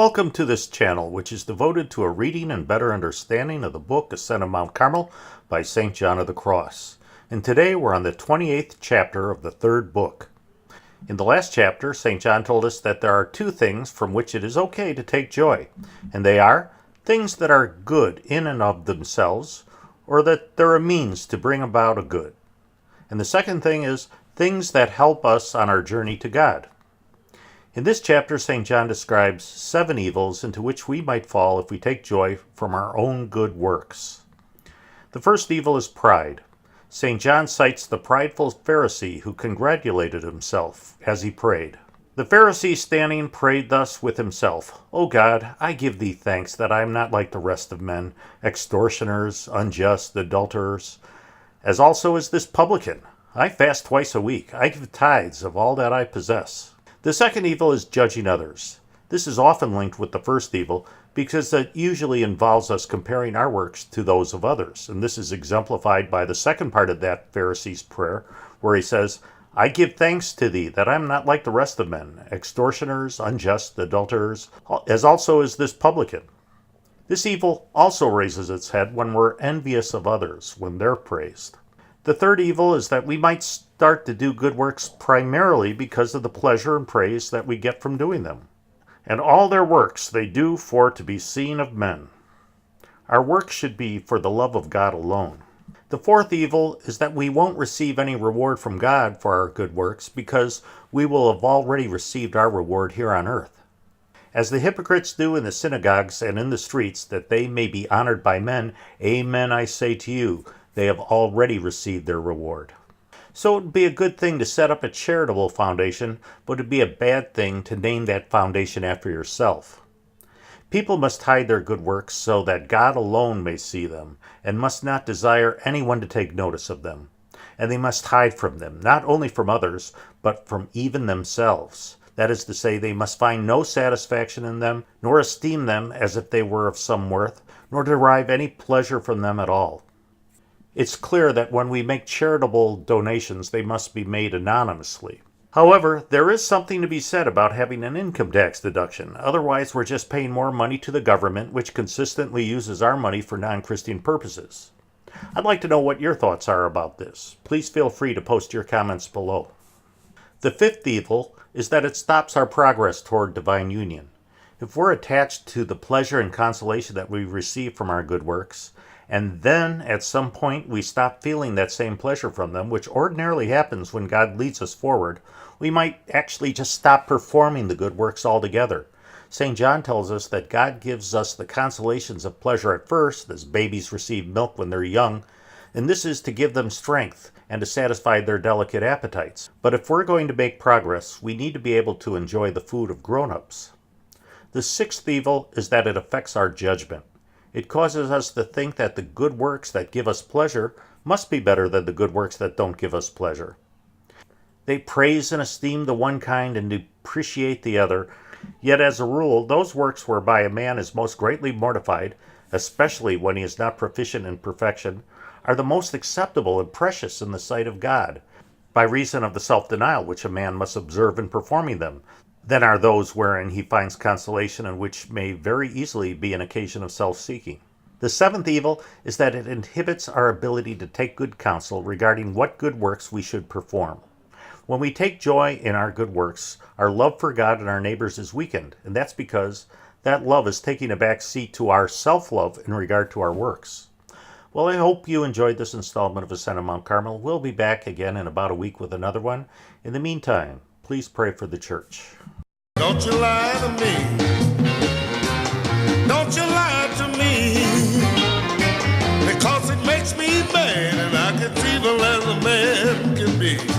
Welcome to this channel, which is devoted to a reading and better understanding of the book Ascent of Mount Carmel by St. John of the Cross. And today we're on the 28th chapter of the third book. In the last chapter, St. John told us that there are two things from which it is okay to take joy, and they are things that are good in and of themselves, or that they're a means to bring about a good. And the second thing is things that help us on our journey to God. In this chapter, St. John describes 7 evils into which we might fall if we take joy from our own good works. The first evil is pride. St. John cites the prideful Pharisee who congratulated himself as he prayed. The Pharisee standing prayed thus with himself, "O God, I give thee thanks that I am not like the rest of men, extortioners, unjust, adulterers, as also is this publican. I fast twice a week. I give tithes of all that I possess." The second evil is judging others. This is often linked with the first evil because it usually involves us comparing our works to those of others. And this is exemplified by the second part of that Pharisee's prayer, where he says, "I give thanks to thee that I am not like the rest of men, extortioners, unjust, adulterers, as also is this publican." This evil also raises its head when we're envious of others, when they're praised. The third evil is that we might start to do good works primarily because of the pleasure and praise that we get from doing them. "And all their works they do for to be seen of men." Our work should be for the love of God alone. The fourth evil is that we won't receive any reward from God for our good works because we will have already received our reward here on earth. As the hypocrites do in the synagogues and in the streets, that they may be honored by men, amen, I say to you, they have already received their reward. So it would be a good thing to set up a charitable foundation, but it would be a bad thing to name that foundation after yourself. People must hide their good works so that God alone may see them, and must not desire anyone to take notice of them. And they must hide from them, not only from others, but from even themselves. That is to say, they must find no satisfaction in them, nor esteem them as if they were of some worth, nor derive any pleasure from them at all. It's clear that when we make charitable donations, they must be made anonymously. However, there is something to be said about having an income tax deduction. Otherwise, we're just paying more money to the government, which consistently uses our money for non-Christian purposes. I'd like to know what your thoughts are about this. Please feel free to post your comments below. The fifth evil is that it stops our progress toward divine union. If we're attached to the pleasure and consolation that we receive from our good works, and then at some point we stop feeling that same pleasure from them, which ordinarily happens when God leads us forward, we might actually just stop performing the good works altogether. St. John tells us that God gives us the consolations of pleasure at first, as babies receive milk when they're young, and this is to give them strength and to satisfy their delicate appetites. But if we're going to make progress, we need to be able to enjoy the food of grown-ups. The sixth evil is that it affects our judgment. It causes us to think that the good works that give us pleasure must be better than the good works that don't give us pleasure. They praise and esteem the one kind and depreciate the other, yet as a rule, those works whereby a man is most greatly mortified, especially when he is not proficient in perfection, are the most acceptable and precious in the sight of God, by reason of the self-denial which a man must observe in performing them, than are those wherein he finds consolation and which may very easily be an occasion of self-seeking. The seventh evil is that it inhibits our ability to take good counsel regarding what good works we should perform. When we take joy in our good works, our love for God and our neighbors is weakened, and that's because that love is taking a back seat to our self-love in regard to our works. Well, I hope you enjoyed this installment of Ascent of Mount Carmel. We'll be back again in about a week with another one. In the meantime, please pray for the church. Don't you lie to me. Don't you lie to me. Because it makes me mad, and I can feel as a man can be.